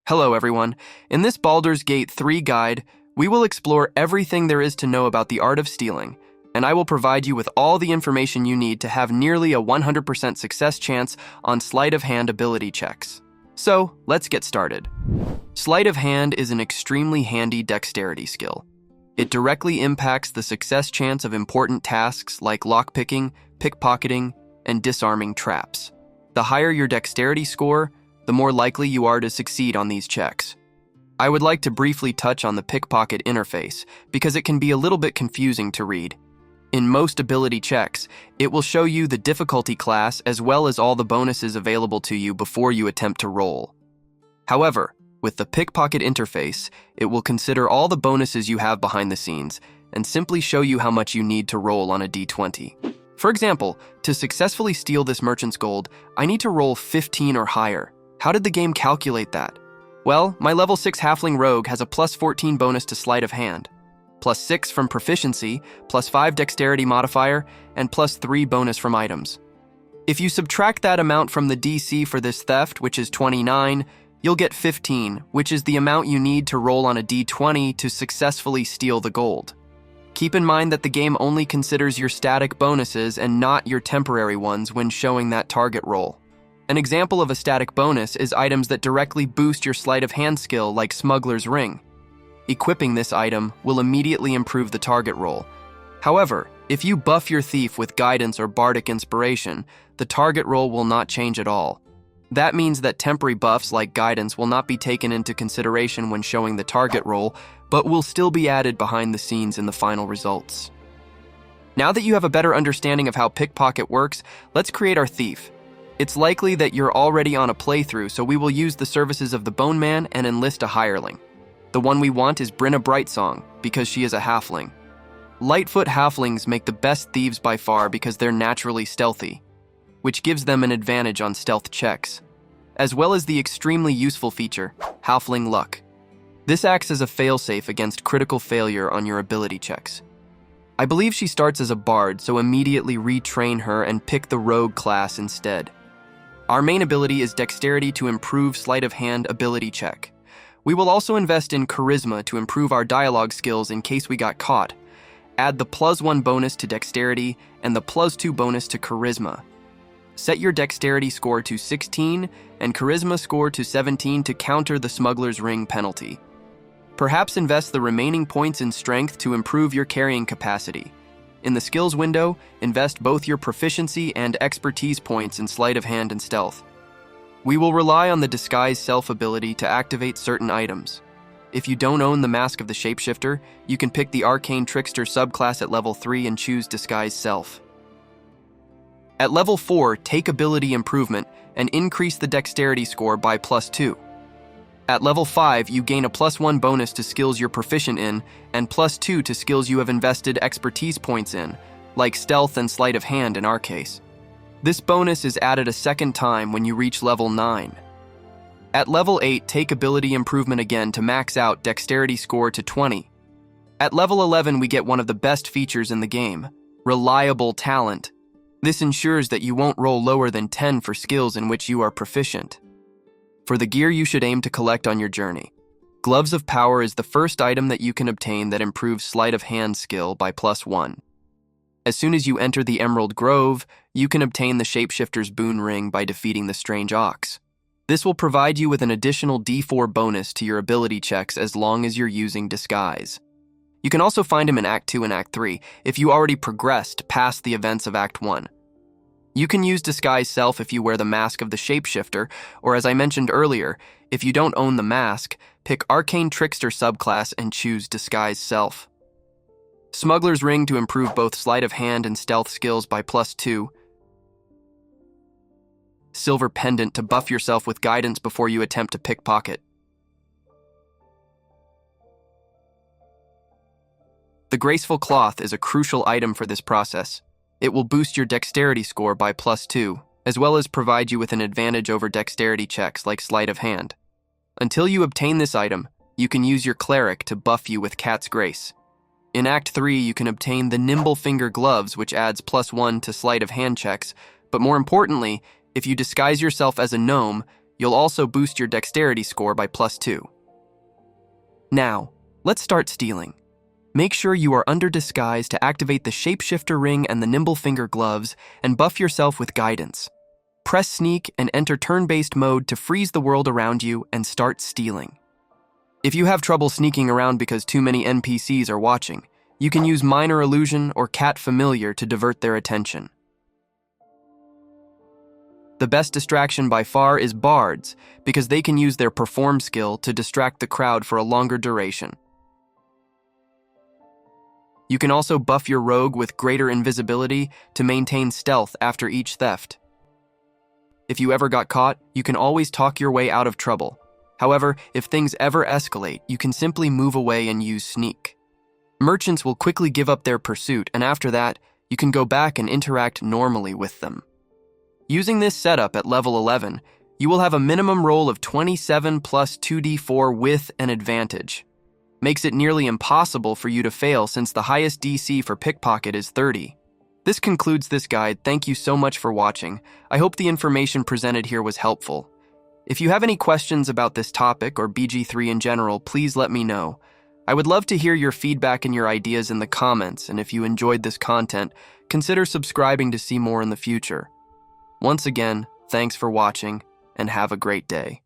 Hello everyone. In this Baldur's Gate 3 guide, we will explore everything there is to know about the art of stealing, and I will provide you with all the information you need to have nearly a 100% success chance on sleight-of-hand ability checks. So, let's get started. Sleight of hand is an extremely handy dexterity skill. It directly impacts the success chance of important tasks like lockpicking, pickpocketing, and disarming traps. The higher your dexterity score, the more likely you are to succeed on these checks. I would like to briefly touch on the pickpocket interface because it can be a little bit confusing to read. In most ability checks, it will show you the difficulty class as well as all the bonuses available to you before you attempt to roll. However, with the pickpocket interface, it will consider all the bonuses you have behind the scenes and simply show you how much you need to roll on a d20. For example, to successfully steal this merchant's gold, I need to roll 15 or higher. How did the game calculate that? Well, my level 6 Halfling Rogue has a plus 14 bonus to sleight of hand, plus 6 from proficiency, plus 5 dexterity modifier, and plus 3 bonus from items. If you subtract that amount from the DC for this theft, which is 29, you'll get 15, which is the amount you need to roll on a d20 to successfully steal the gold. Keep in mind that the game only considers your static bonuses and not your temporary ones when showing that target roll. An example of a static bonus is items that directly boost your sleight of hand skill, like Smuggler's Ring. Equipping this item will immediately improve the target roll. However, if you buff your thief with guidance or bardic inspiration, the target roll will not change at all. That means that temporary buffs like guidance will not be taken into consideration when showing the target roll, but will still be added behind the scenes in the final results. Now that you have a better understanding of how Pickpocket works, let's create our thief. It's likely that you're already on a playthrough, so we will use the services of the Bone Man and enlist a hireling. The one we want is Brinna Brightsong, because she is a halfling. Lightfoot halflings make the best thieves by far because they're naturally stealthy, which gives them an advantage on stealth checks, as well as the extremely useful feature, Halfling Luck. This acts as a failsafe against critical failure on your ability checks. I believe she starts as a bard, so immediately retrain her and pick the rogue class instead. Our main ability is Dexterity to improve sleight of hand ability check. We will also invest in Charisma to improve our dialogue skills in case we got caught. Add the +1 bonus to Dexterity and the +2 bonus to Charisma. Set your Dexterity score to 16 and Charisma score to 17 to counter the Smuggler's Ring penalty. Perhaps invest the remaining points in Strength to improve your carrying capacity. In the skills window, invest both your proficiency and expertise points in sleight of hand and stealth. We will rely on the disguise self ability to activate certain items. If you don't own the Mask of the Shapeshifter, you can pick the Arcane Trickster subclass at level 3 and choose disguise self. At level 4, take ability improvement and increase the dexterity score by +2. At level 5, you gain a +1 bonus to skills you're proficient in and +2 to skills you have invested expertise points in, like stealth and sleight of hand in our case. This bonus is added a second time when you reach level 9. At level 8, take ability improvement again to max out dexterity score to 20. At level 11, we get one of the best features in the game, Reliable Talent. This ensures that you won't roll lower than 10 for skills in which you are proficient. For the gear you should aim to collect on your journey, Gloves of Power is the first item that you can obtain that improves sleight of hand skill by +1. As soon as you enter the Emerald Grove, you can obtain the Shapeshifter's Boon Ring by defeating the Strange Ox. This will provide you with an additional D4 bonus to your ability checks as long as you're using Disguise. You can also find him in Act 2 and Act 3 if you already progressed past the events of Act 1. You can use Disguise Self if you wear the Mask of the Shapeshifter, or as I mentioned earlier, if you don't own the mask, pick Arcane Trickster subclass and choose Disguise Self. Smuggler's Ring to improve both sleight of hand and stealth skills by +2. Silver Pendant to buff yourself with guidance before you attempt to pickpocket. The Graceful Cloth is a crucial item for this process. It will boost your dexterity score by +2, as well as provide you with an advantage over dexterity checks like sleight of hand. Until you obtain this item, you can use your cleric to buff you with Cat's Grace. In Act 3, you can obtain the Nimblefinger Gloves, which adds +1 to sleight of hand checks, but more importantly, if you disguise yourself as a gnome, You'll also boost your dexterity score by +2. Now, let's start stealing. Make sure you are under disguise to activate the Shapeshifter Ring and the Nimblefinger Gloves and buff yourself with guidance. Press Sneak and enter turn-based mode to freeze the world around you and start stealing. If you have trouble sneaking around because too many NPCs are watching, you can use Minor Illusion or Cat Familiar to divert their attention. The best distraction by far is bards, because they can use their perform skill to distract the crowd for a longer duration. You can also buff your rogue with Greater Invisibility to maintain stealth after each theft. If you ever got caught, you can always talk your way out of trouble. However, if things ever escalate, you can simply move away and use sneak. Merchants will quickly give up their pursuit, and after that, you can go back and interact normally with them. Using this setup at level 11, you will have a minimum roll of 27 plus 2d4 with an advantage. Makes it nearly impossible for you to fail since the highest DC for Pickpocket is 30. This concludes this guide. Thank you so much for watching. I hope the information presented here was helpful. If you have any questions about this topic or BG3 in general, please let me know. I would love to hear your feedback and your ideas in the comments, and if you enjoyed this content, consider subscribing to see more in the future. Once again, thanks for watching, and have a great day.